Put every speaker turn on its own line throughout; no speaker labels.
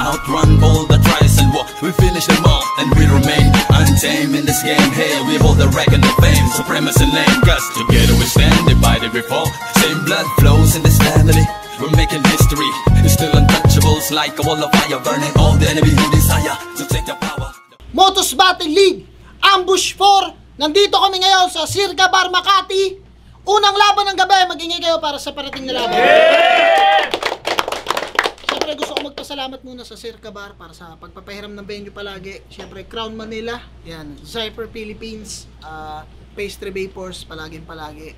outrun all the tries and war. We finish them all and we remain untamed in this game. Hey, we hold the record of fame, supremacy lane. Cause together we stand, divided we fall. Same blood flows in this family. We're making history. It's still untouchables like a wall of fire, burning all the enemy who desire to take the power.
Motos Battle League Ambush 4. Nandito kami ngayon sa Circa Bar Makati. Unang laban ng gabi. Mag-ingay kayo para sa parating na laban. Siyempre gusto ko magpasalamat muna sa Circa Bar para sa pagpapahiram ng venue palagi. Siyempre Crown Manila, yan, Zyper Philippines, Pastry Vapors, palagi.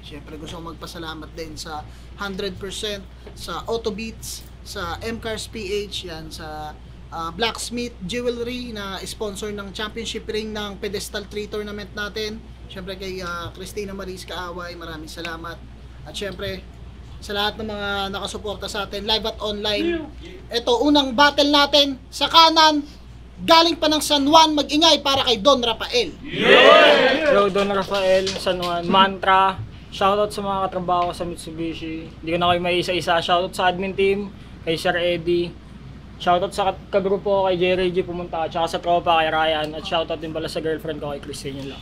Siyempre gusto ko magpasalamat din sa 100%, sa Auto Beats, sa M-Cars PH, yan, sa Blacksmith Jewelry na sponsor ng championship ring ng Pedestal 3 tournament natin. Siyempre kay Christina Maris Kaaway, maraming salamat. At siyempre sa lahat ng mga nakasuporta sa atin live at online. Ito unang battle natin sa kanan, galing pa ng San Juan, mag-ingay para kay Don Rafael.
Yo, Don Rafael, San Juan, Mantra. Shoutout sa mga katrabaho sa Mitsubishi. Hindi ko na kayo may isa-isa. Shoutout sa admin team, kay Sir Eddie. Shoutout sa kagrupo kay Jerry G pumunta, at saka sa tropa kay Ryan, at shoutout din pala sa girlfriend ko kay Christine lang.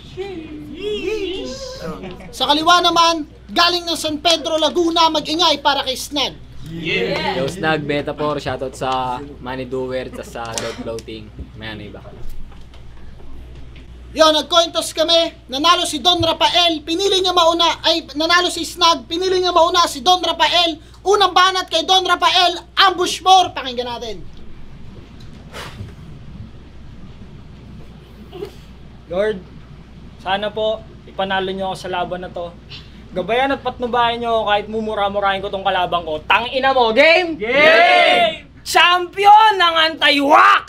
Sa kaliwa naman, galing ng San Pedro, Laguna, mag-ingay para kay Snag.
Yo, Snag, Beta 4, shoutout sa Money Doer, at sa Dog Floating. May ano iba.
Yo, nag-coin toss kami, nanalo si Don Rafael, pinili niya mauna, nanalo si Snag, pinili niya mauna si Don Rafael. Unang banat kay Don Rafael, Ambush 4, pakinggan natin.
Lord, sana po ipanalo nyo ako sa laban na to. Gabayan at patnubayan nyo kahit mumura-murahin ko tong kalabang ko. Tangina mo, game! Game! Champion ng Anti-Wack!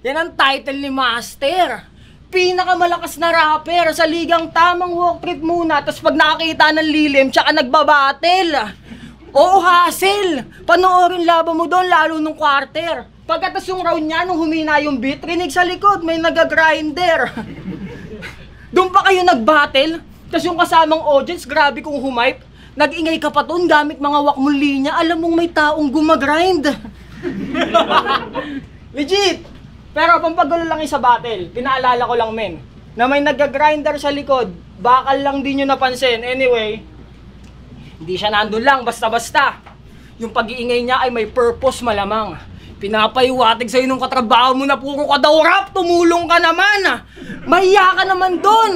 Yan ang title ni Master. Pinakamalakas na rapper sa ligang, tamang walk trip muna, tapos pag nakakita ng lilim, tsaka nagbabattle. Oo, Hassel! Panoorin laban mo doon, lalo nung quarter. Pagkatas yung round niya, nung humina yung beat, rinig sa likod, may nag-grinder. Doon pa kayo nag-battle, tapos yung kasamang audience, grabe kung humipe. Nag-ingay ka pa doon, gamit mga wak mong linya, alam mong may taong gumagrind. Legit! Pero pampagulo lang yung sa battle, pinaalala ko lang men, na may nag-grinder sa likod, bakal lang din nyo napansin. Anyway, hindi siya nandun lang, basta-basta. Yung pag-iingay niya ay may purpose malamang. Pinapaiwatig sa'yo nung katrabaho mo na puro ka daw rap, tumulong ka naman. Mahiya ka naman dun.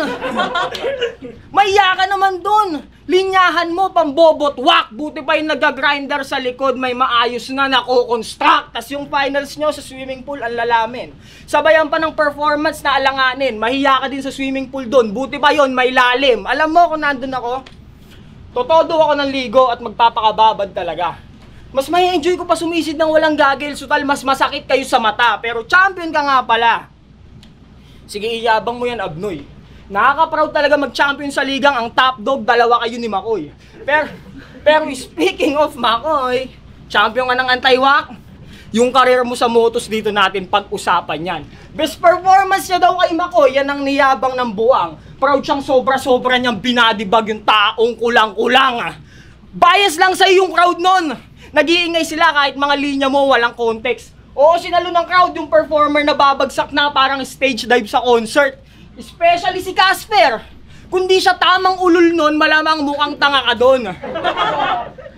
Mahiya ka naman dun. Linyahan mo, pambobot, wak. Buti pa yung nag-grinder sa likod, may maayos na nako-construct. Tas yung finals nyo sa swimming pool, ang lalamin. Sabayan pa ng performance na alanganin. Mahiya ka din sa swimming pool dun. Buti pa yon may lalim. Alam mo kung nandun ako, totodo ako ng ligo at magpapakababad talaga. Mas may enjoy ko pa sumisid ng walang gagil, sutal mas masakit kayo sa mata. Pero champion ka nga pala. Sige, iyabang mo yan, Abnoy. Nakaka-proud talaga mag-champion sa ligang, ang top dog, dalawa kayo ni Makoy. Pero speaking of Makoy, champion ka ng Anti-Wack. Yung career mo sa motos dito natin pag-usapan yan. Best performance niya daw kay Makoy, yan ang niyabang ng buwang. Proud siyang sobra-sobra niyang binadibag yung taong kulang-kulang. Bias lang sa yung crowd nun. Nag-iingay sila kahit mga linya mo walang context. Oo, sinalo ng crowd yung performer na babagsak na parang stage dive sa concert. Especially si Casper. Kung di siya tamang ulol nun, malamang mukhang tanga ka doon.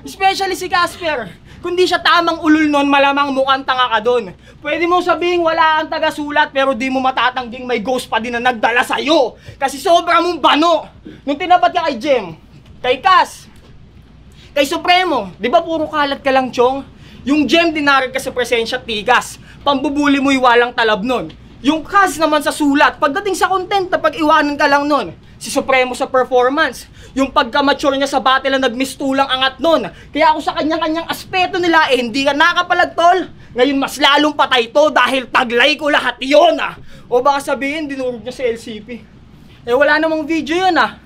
Especially si Casper. Kung di siya tamang ulol nun, malamang mukhang tanga ka doon. Pwede mo sabihin wala kang taga-sulat pero di mo matatangging may ghost pa din na nagdala sa'yo. Kasi sobra mong bano. Nung tinapat ka kay Jem, kay Cas, kay Supremo, di ba puro kalat ka lang, Chong? Yung Jem, dinarig ka sa presensya at tigas. Pambubuli mo'y walang talab nun. Yung Cas naman sa sulat, pagdating sa content na pag-iwanan ka lang nun. Si Supremo sa performance. Yung pagka-mature niya sa battle na nagmistulang angat nun. Kaya ako sa kanyang-kanyang aspeto nila, hindi ka nakapalag, tol. Ngayon mas lalong patay to dahil taglay ko lahat yun, ah. O baka sabihin, dinurog niya sa LCP. Eh wala namang video yun, ah.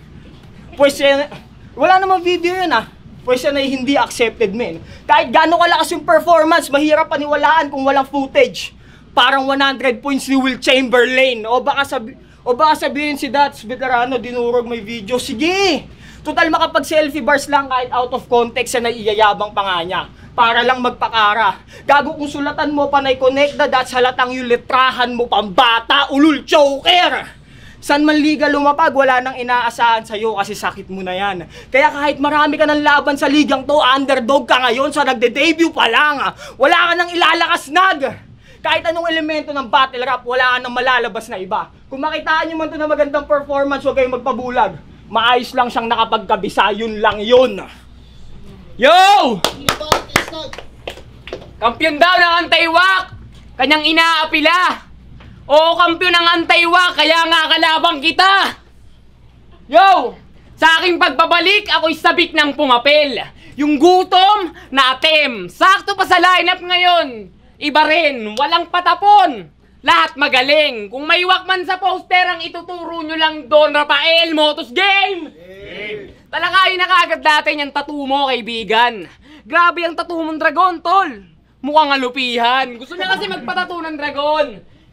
Wala namang video yun, ah. Pwes yan ay hindi accepted, men. Kahit gano'ng kalakas yung performance, mahirap paniwalaan kung walang footage. Parang 100 points ni Will Chamberlain. O baka sabihin si Dats Veterano, dinurog may video. Sige! Total makapag-selfie bars lang kahit out of context na iyayabang pa nga niya. Para lang magpakara. Gago kung sulatan mo panay connect the dots, halatang yung letrahan mo pambata, ulul choker! San man liga lumapag, wala nang inaasahan sa'yo kasi sakit mo na yan. Kaya kahit marami ka ng laban sa ligang to, underdog ka ngayon sa nagde-debut pa lang. Wala ka nang ilalakas nag. Kahit anong elemento ng battle rap, wala ka nang malalabas na iba. Kung makitaan nyo man to na magandang performance, huwag kayong magpabulag. Maayos lang siyang nakapagkabisa, yun lang yun. Yo!
Kampiyon daw ng Antay-Wak! Kanyang inaapila! Oo, kampiyon ng Antay-Wak, kaya nga kalabang kita! Yo! Sa aking pagbabalik, ako'y sabik ng pumapel. Yung gutom, na-atem. Sakto pa sa lineup ngayon. Iba rin, walang patapon. Lahat magaling. Kung may wakman sa poster, ang ituturo nyo lang doon, Rafael, Motos Game! Talakayin na kagad natin yung tattoo mo, kaibigan. Grabe ang tattoo mong dragon, tol. Mukhang alupihan. Gusto niya kasi magpatattoo ng dragon.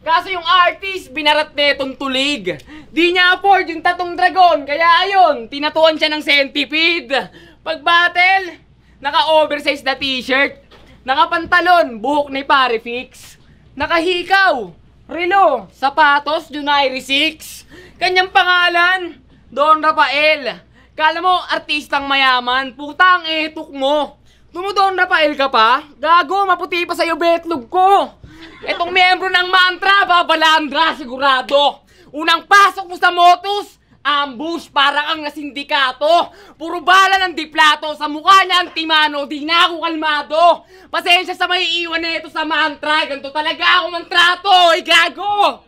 Kaso yung artist, binarat netong tulig. Di niya afford yung tatong dragon. Kaya ayun, tinatuan siya ng centipede. Pag battle, naka-oversize na t-shirt. Nakapantalon, buhok ni pare fix. Nakahikaw, relo, sapatos, Junairy 6. Kanyang pangalan, Don Rafael. Kala mo, artistang mayaman, putang etuk mo. Tumudon Rafael ka pa? Gago, maputi pa sa'yo betlog ko. Etong miyembro ng mantra, babalandra, sigurado. Unang pasok mo sa motos, ambush, para kang nasindikato. Puro bala ng diplato, sa mukha niya ang timano, di na ako kalmado. Pasensya sa may iwan na ito sa mantra, ganito talaga ako mantrato, gago.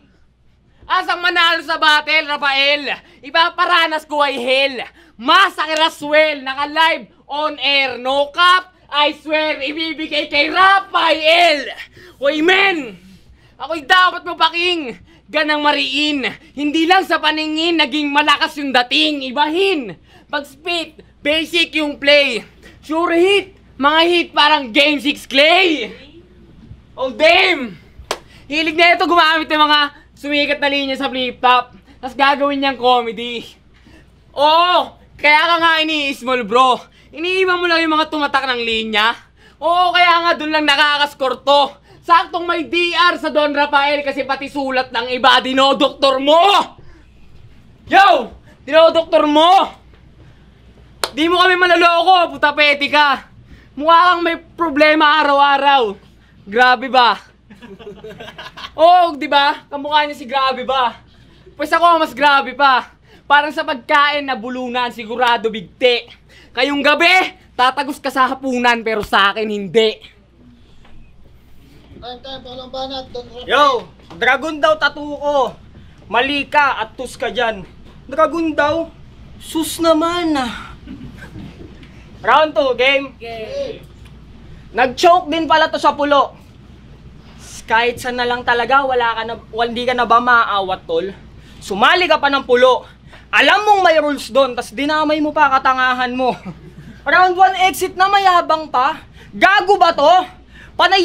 Asang manalo sa battle, Rafael, ipaparanas ko ay hell. Masakir as well, naka-live, on air, no cap, I swear, ibibigay kay Rafael. Hoy men, ako'y dapat mapaking, ganang mariin. Hindi lang sa paningin, naging malakas yung dating, ibahin. Pag-spit, basic yung play. Sure hit, mga hit parang Game 6 Clay. Oh damn! Hilig na ito gumamit ng mga sumikat na linya sa flip-top. Tapos gagawin niyang comedy. Oo, kaya ka nga ini-small bro. Iniiwan mo lang yung mga tumatak ng linya. Oo, kaya nga dun lang nakakascore to. Saktong may DR sa Don Rafael kasi pati sulat ng iba, dinodoktor mo! Yo! Dinodoktor mo! Di mo kami maloloko, puta peti ka. Mukha kang may problema araw-araw. Grabe ba? Oo, di ba? Kamukha niya si Grabe ba? Pues ako mas grabe pa. Parang sa pagkain na bulunan, sigurado bigti. Kayong gabi, tatagos ka sa hapunan pero sa akin hindi.
Time, walang banat, Don Rafael.
Yo, dragon daw tattoo ko. Mali ka at tus ka dyan. Dragon daw? Sus naman ah. Round 2, game?
Okay.
Nag-choke din pala to sa pulo. Kahit saan na lang talaga, hindi ka na ba maaawat tol? Sumali ka pa ng pulo. Alam mong may rules doon, tas dinamay mo pa katangahan mo. Round 1 exit na mayabang pa. Gago ba to? Panay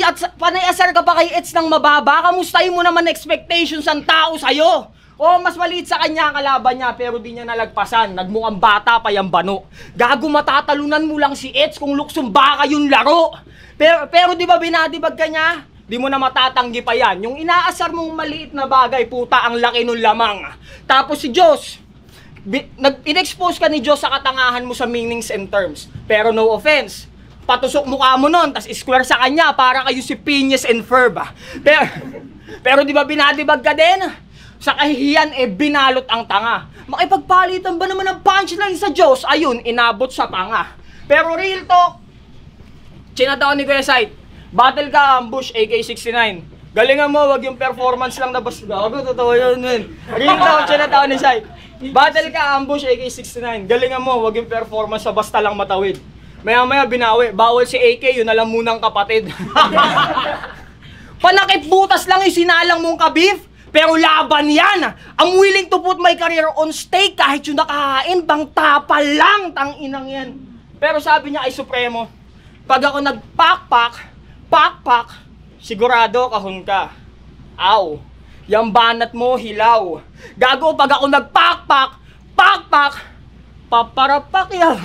asar ka pa kay Eds ng mababa. Kamustahin mo naman expectations ng tao sa'yo. O mas maliit sa kanya ang kalaban niya pero di niya nalagpasan. Nagmukhang bata pa yung bano. Gago matatalunan mo lang si Eds kung luksong baka yung laro. Pero di ba binadibag ka niya? Di mo na matatanggi pa yan. Yung inaasar mong maliit na bagay, puta ang laki nun lamang. Tapos si Diyos, in-expose ka ni Diyos sa katangahan mo sa meanings and terms. Pero no offense, patusok mukha mo nun, tas square sa kanya para kayo si Phineas and Ferb. Pero di ba binadibag ka din? Sa kahihiyan, binalot ang tanga. Makipagpalitan ba naman ang punchline sa Diyos? Ayun, inabot sa panga. Pero real talk, chinataon ni Kuya Sight, battle ka, ambush, AK-69. Galingan mo, wag yung performance lang na basta. Gago, totoo yun, man. Real talk, chinataon ni Sight. Battle ka, ambush, AK-69. Galingan mo, wag yung performance sa basta lang matawid. Maya-maya binawi, bawal si AK, yun alam munang kapatid. Panakip butas lang yung sinalang mong kabif, pero laban yan. I'm willing to put my career on stake kahit yung nakahain, bang tapal lang, tanginang yan. Pero sabi niya ay supremo, pag ako nagpakpak, sigurado kahon ka. Aw, yung banat mo hilaw. Gago, pag ako nagpakpak, Paparapak yan.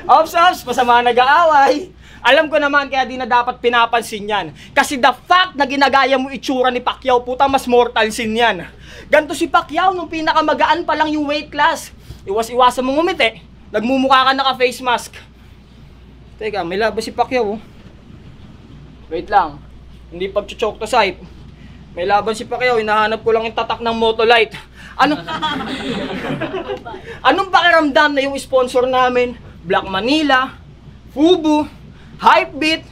Ops, masama nag-aaway. Alam ko naman kaya di na dapat pinapansin yan. Kasi the fact na ginagaya mo itsura ni Pacquiao, puta mas mortal sin yan. Ganto si Pacquiao nung pinakamagaan pa lang yung weight class. Iwas-iwasan mong ngumiti. Nagmumukha ka naka-face mask. Teka, may laban si Pacquiao. Wait lang. Hindi pag-choke to sight. May laban si Pacquiao, hinahanap ko lang yung tatak ng Motolite. Anong pakiramdam na yung sponsor namin? Black Manila, Fubu, Hypebeat,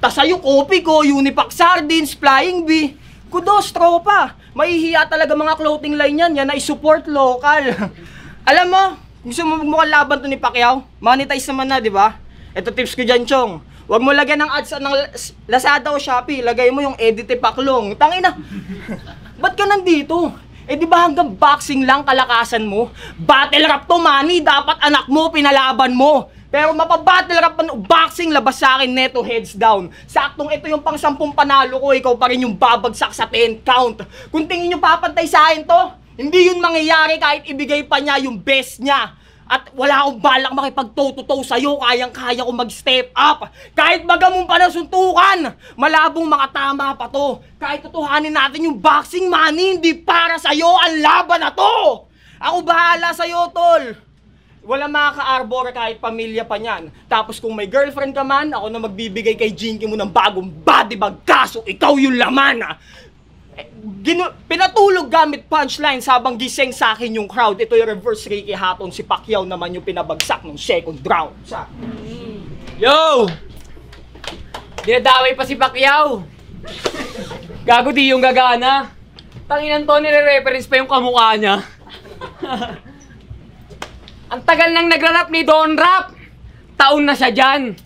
tas sa'yo Kopi ko, Unipack Sardines, Flying Bee. Kudos, tropa. Mahihiya talaga mga clothing line yan na i-support local. Alam mo, gusto mo magmukhang laban to ni Pacquiao? Monetize naman na, di ba? Ito tips ko dyan, Chong. Huwag mo lagyan ng ads ng Lazada o Shopee. Lagay mo yung Edite Paklong. Tangina. Ba't ka nandito? Eh di ba hanggang boxing lang kalakasan mo? Battle rap to, Manny. Dapat anak mo, pinalaban mo. Pero mapabattle rap boxing, labas sa akin neto, heads down. Saktong ito yung pang 10 panalo ko, ikaw pa rin yung babagsak sa 10 count. Kung tingin nyo papantay sa akin to, hindi yun mangyayari kahit ibigay pa niya yung best niya. At wala akong balak makipag-toe-to-toe sa'yo, kayang-kaya ko mag-step up. Kahit bagamong pa na suntukan, malabong mga tama pa to. Kahit tutuhanin natin yung boxing, Manny, hindi para sa'yo ang laban na to. Ako bahala sa'yo, tol. Wala makaka-arbor kahit pamilya pa niyan. Tapos kung may girlfriend ka man, ako na magbibigay kay Jinky mo ng bagong body bag, kaso ikaw yung laman. Pinatulog gamit punchline habang gising sa akin yung crowd. Ito yung reverse Ricky Hatton. Si Pacquiao naman yung pinabagsak ng second round.
Yo! Dinadaway pa si Pacquiao. Gago di yung gagana. Tanginan to, nire-reference pa yung kamukha niya. Ang tagal nang nagrarap ni Don Rap. Taon na siya dyan.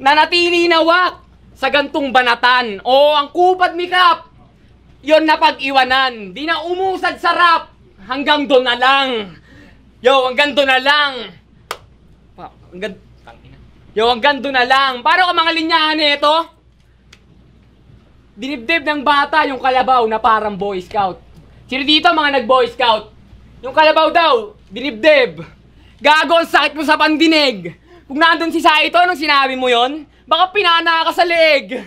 Nanatili na wak sa gantong banatan. O ang kupad ni Cap. Yon na pag-iwanan. Di na umusad sa rap. Hanggang doon na lang. Yo, hanggang doon na lang. Hanggang doon na lang. Para ka mga linyahan ito. Dinibdib ng bata yung kalabaw na parang Boy Scout. Sino dito mga nag-Boy Scout? Yung kalabaw daw, dinibdib. Gago, ang sakit mo sa pandinig. Kung nandun si Saito nung sinabi mo yon, baka pinana ka sa leeg.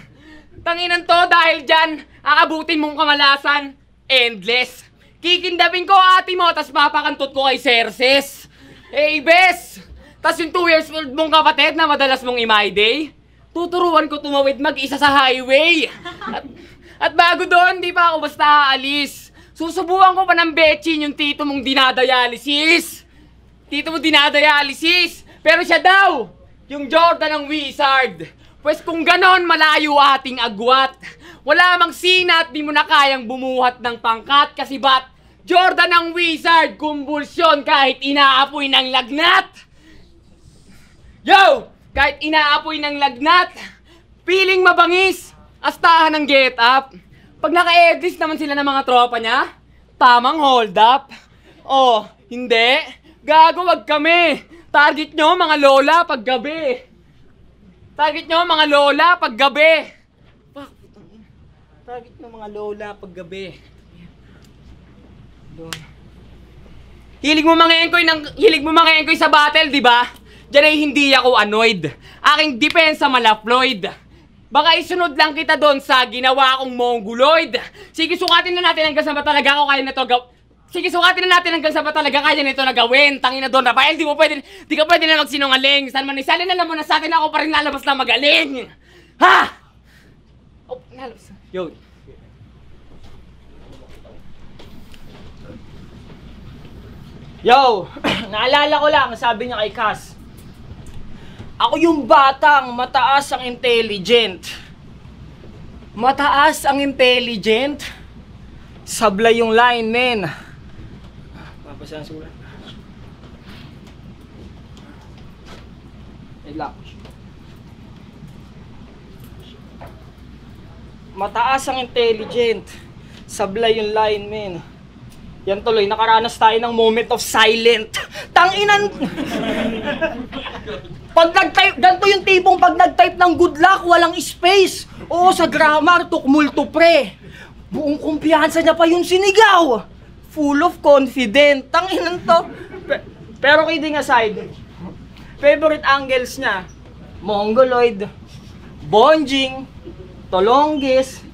Tanginan to dahil dyan, akabutin mong kamalasan, endless. Kikindapin ko ate mo, tas papakantot ko kay Cerces. Eh, bes! Tas yung 2 years old mong kapatid na madalas mong i-my-day, tuturuan ko tumawid mag-isa sa highway. At bago doon, di pa ako basta aalis. Susubukan ko pa ng betchin yung tito mong dinadialysis. Tito mo dinadialysis. Pero siya daw, yung Jordan ng Wizard. Pues kung ganon, malayo ating agwat. Wala mang sina at di mo na kayang bumuhat ng pangkat kasi bat Jordan ang Wizard, kumbulsyon kahit inaapoy ng lagnat. Yo! Kahit inaapoy ng lagnat, piling mabangis, astahan ng get up. Pag naka-edlist naman sila ng mga tropa niya, tamang hold up. Oh, hindi. Gago, wag kami. Target nyo mga lola pag gabi. Target nyo mga lola pag gabi. Target ng mga lola pag gabi. Hilig mo mga engkoy sa battle, di ba? Diyan ay hindi ako annoyed. Aking depensa malaploid. Baka isunod lang kita doon sa ginawa kong mongoloid. Sige, sukatin na natin hanggang sa ba talaga ako kaya nito Sige, sukatin na natin hanggang sa ba talaga kaya nito na gawin. Tangina doon, Rafael, di ka pwede na magsinungaling. Saan man isalin na lang mo na sa atin, ako pa rin lalabas na magaling. Ha? Oh, lalabas. Yo.
Yo, naalala ko lang, sabi niya kay Cass. Ako yung batang mataas ang intelligent. Mataas ang intelligent? Sablay yung line, men. Papasahan sulat. Mataas ang intelligent. Sablay yung line, men. Yan tuloy, nakaranas tayo ng moment of silent. Tanginan! Pag nag-type, ganito yung tipong pag nag-type ng good luck, walang space. Oo, sa grammar, tukmulto pre. Buong kumpiyansa niya pa yung sinigaw. Full of confident. Tanginan to. Pero kidding aside, favorite angles niya, Mongoloid, Bonjing, Tolongis,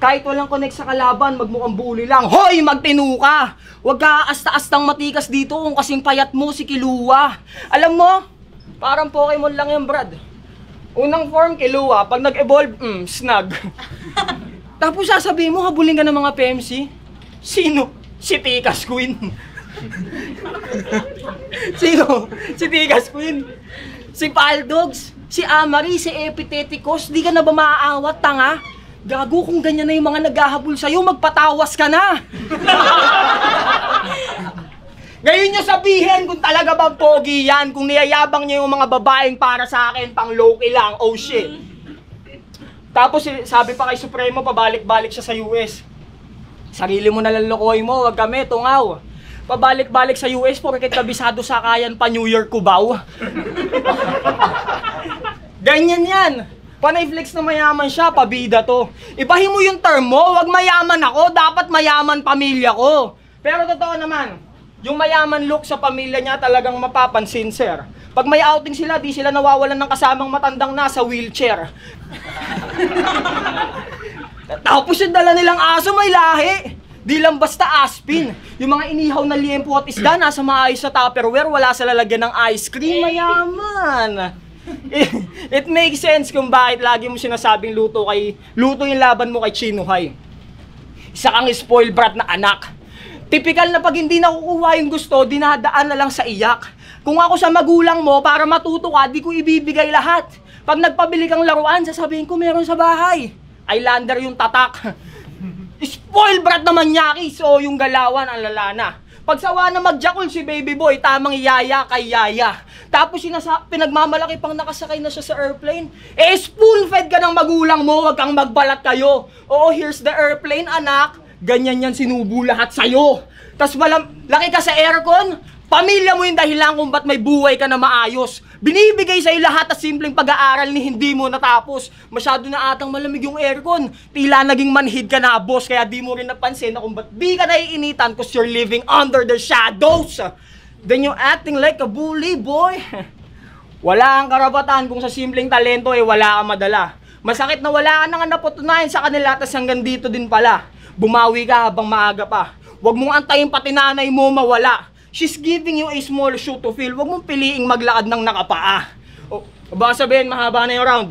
kahit walang connect sa kalaban, magmukhang bully lang. Hoy, magtinu ka! Huwag ka asta-astang matikas dito kung kasing payat mo si Killua. Alam mo, parang Pokemon lang yan, Brad. Unang form, Killua. Pag nag-evolve, snug. Tapos sasabihin mo, habulin ka ng mga PMC. Sino? Si Tikas Queen. Sino? Si Tikas Queen. Si Paldogs. Si Amari. Si Epiteticos. Di ka na ba maaawat, tanga? Gago, kung ganyan na yung mga naghahabol sa'yo, magpatawas ka na! Ngayon nyo sabihin kung talaga bang pogi yan, kung niyayabang niya yung mga babaeng para sa akin, pang low-key lang, oh shit. Tapos sabi pa kay Supremo, pabalik-balik siya sa US. Sarili mo na lalokoy mo, wag kami, tungaw. Pabalik-balik sa US, porket kabisado sa kayan pa New York, Cubao. Ganyan yan. Panay flex na mayaman siya, pabida to. Ibahin mo yung term mo, wag mayaman ako, dapat mayaman pamilya ko. Pero totoo naman, yung mayaman look sa pamilya niya talagang mapapansin, sir. Pag may outing sila, di sila nawawalan ng kasamang matandang nasa wheelchair. Tapos yung dala nilang aso may lahi. Di lang basta aspin. Yung mga inihaw na liempo at isda nasa maayos na Tupperware, wala sa lalagyan ng ice cream, mayaman. It makes sense kung bakit lagi mo sinasabing luto yung laban mo kay Chinuhay. Isa kang spoiled brat na anak. Typical na pag hindi nakukuha yung gusto, dinadaan na lang sa iyak. Kung ako sa magulang mo, para matuto ka, di ko ibibigay lahat. Pag nagpabili kang laruan, sasabihin ko meron sa bahay. Islander yung tatak. Spoiled brat naman yaki, so yung galawan ang lalana. Pagsawa na magjakol si baby boy, tamang yaya kay yaya. Tapos pinagmamalaki pang nakasakay na siya sa airplane. Eh, spoon-fed ka ng magulang mo, wag kang magbalat kayo. Oo, here's the airplane, anak. Ganyan yan sinubo lahat sa'yo. Tapos laki ka sa aircon, pamilya mo yung dahilan kung ba't may buhay ka na maayos. Binibigay sa'yo lahat at simpleng pag-aaral ni hindi mo natapos. Masyado na atang malamig yung aircon. Tila naging manhid ka na, boss, kaya di mo rin napansin na kung ba't di ka naiinitan cause you're living under the shadows. Then you're acting like a bully, boy. Wala kang karapatan kung sa simpleng talento wala kang madala. Masakit na wala ka nang napatunayan sa kanila tas hanggang dito din pala. Bumawi ka habang maaga pa. Huwag mong antayin pati nanay mo mawala. She's giving you a small shoe to fill. Huwag mong piliing maglakad ng nakapaa. O, baka sabihin, mahaba na yung round.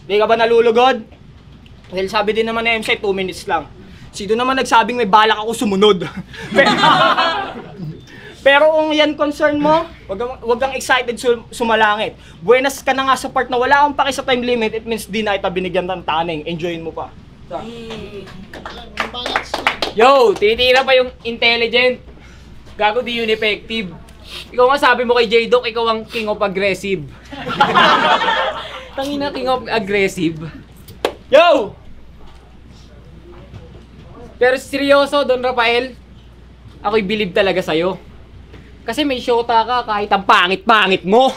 Di ka ba nalulugod? Well, sabi din naman na MC, 2 minutes lang. Sino naman nagsabing may balak ako sumunod? Pero kung yan concern mo, wag kang excited sumalangit. Buenas ka na nga sa part na wala akong paki sa time limit, it means di na kita binigyan ng taning. Enjoyin mo pa.
Yo, tinitira pa yung intelligent. Gago, di yun effective. Ikaw nga sabi mo kay J-Doc, ikaw ang king of aggressive. Tangina, king of aggressive.
Yo!
Pero seryoso, Don Rafael, ako'y believe talaga sa'yo. Kasi may shota ka kahit ang pangit-pangit mo.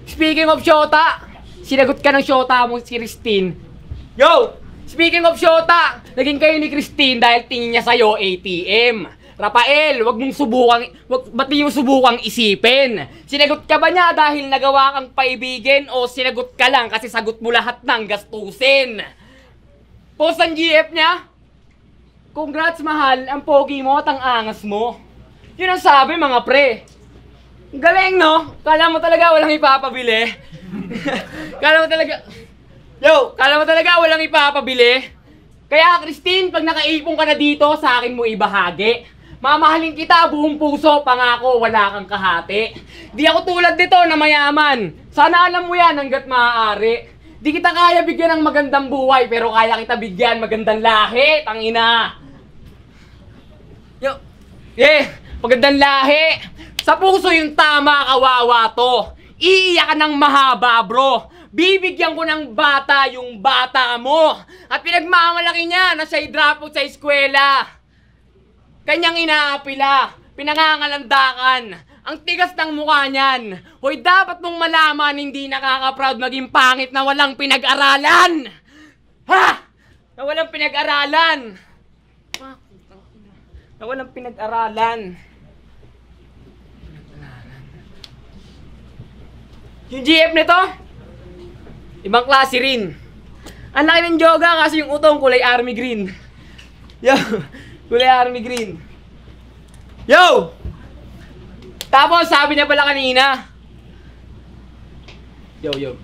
Speaking of shota, sinagot ka ng shota mo si Christine. Yo! Speaking of shota, naging kayo ni Christine dahil tingin niya sa'yo ATM. Rafael, ba't di mo subukang isipin? Sinagot ka ba niya dahil nagawa kang paibigin o sinagot ka lang kasi sagot mo lahat ng gastusin? Post ang GF niya? Congrats, mahal, ang pogi mo at ang angas mo. Yun ang sabi, mga pre. Galing, no? Kala mo talaga walang ipapabili? Kala mo talaga walang ipapabili? Kaya, Christine, pag nakaipon ka na dito, sa akin mo ibahagi. Mamahalin kita, buong puso, pangako, wala kang kahati. Di ako tulad dito na mayaman. Sana alam mo yan hanggat maaari. Di kita kaya bigyan ng magandang buhay, pero kaya kita bigyan magandang lahi, tangina. Yo, magandang lahi. Sa puso yung tama, kawawa to. Iiyak ka ng mahaba, bro. Bibigyan ko ng bata yung bata mo. At pinagmamalaki niya na siya'y drop out sa eskwela. Kanyang inaapila, pinangangalandakan. Ang tigas ng mukha niyan. Hoy, dapat mong malaman hindi nakaka-proud maging pangit na walang pinag-aralan. Ha? Na walang pinag-aralan. Na walang pinag-aralan. Yung GF nito, ibang klase rin. Ang laki ng joga kasi yung utong kulay army green. Yo, kulay army green. Yo! Tapos sabi niya pala kanina. Yo.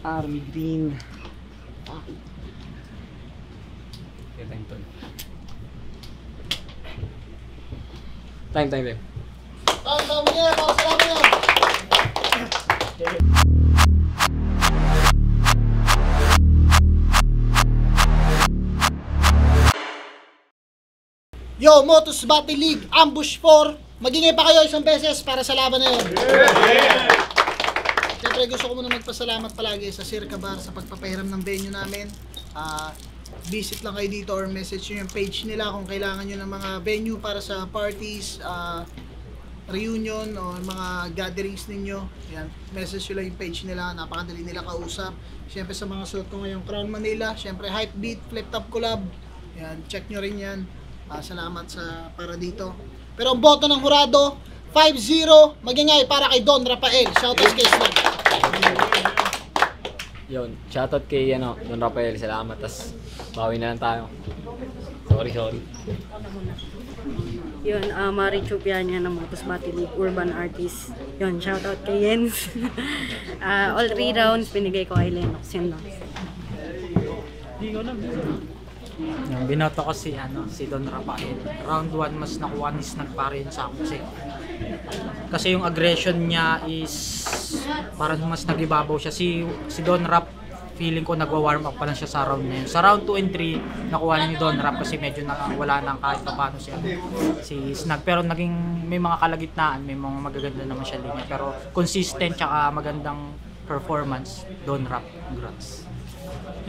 Army green. Time.
Tama niya, para sa laban yan. Yo, Motos Battle League, Ambush 4. Magingay pa kayo isang beses para sa laban na yun. Siyempre gusto ko muna magpasalamat palagi sa Circa Bar sa pagpapahiram ng venue namin. Visit lang kayo dito or message nyo yung page nila kung kailangan nyo ng mga venue para sa parties, reunion o mga gatherings ninyo. Yan, message nyo lang yung page nila, napakadali nila kausap. Siyempre sa mga suot ko ngayong Crown Manila, siyempre Hype Beat, Flip Top Collab. Yan, check nyo rin yan. Salamat sa para dito. Pero ang boto ng hurado, 5-0, magingay para kay Don Rafael. Shoutout kay Snap.
Yun, shoutout kay Don Rafael, salamat. Tas bawi na lang tayo. Sorry.
Yun, Mari Chupianya ng Motos Battle League, Urban Artist. Yun, shoutout kay Jens. All 3 rounds, binigay ko kay Lennox. Yun lang.
Yung binoto ko si Don Rafael. Round 1 mas nakuha ni Snag pa rin sa akin kasi yung aggression niya is parang mas nagibabaw siya. Si Don Rap feeling ko nagwa-warm up pa lang siya sa round na yun. Sa round 2 and 3 nakuha ni Don Rap kasi medyo wala nang kahit paano siya si Snag, pero naging may mga kalagitnaan, may mga magaganda naman siya linya, pero consistent tsaka magandang performance. Don Rap, congrats.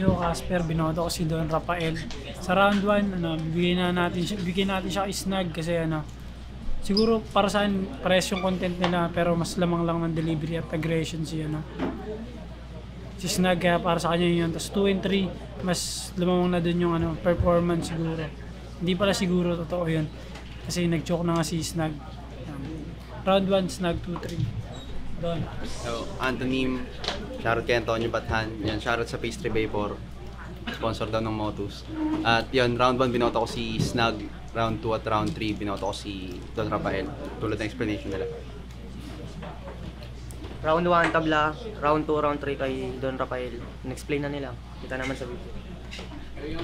Yo, Casper, binoto ko si Don Rafael. Sa round 1, bigyan natin siya kay Snag kasi siguro para sa akin pares yung content nila pero mas lamang lang ng delivery at aggression si Snag, kaya para sa kanya yun. Tapos 2 and 3, mas lamang na dun yung performance siguro. Hindi pala siguro totoo yun kasi nag-choke na nga si Snag. Round 1, Snag 2-3. Don.
So, Anthony, shoutout kay Antonio Bathan. Yan, shoutout sa Pastry Vapor. Sponsor daw ng Motus. At yun, round 1 binoto ko si Snag. Round 2 at round 3 binoto ko si Don Rafael. Tulad ng explanation nila.
Round 1 tabla, round 2, round 3 kay Don Rafael. In-explain na nila. Kita naman sa video.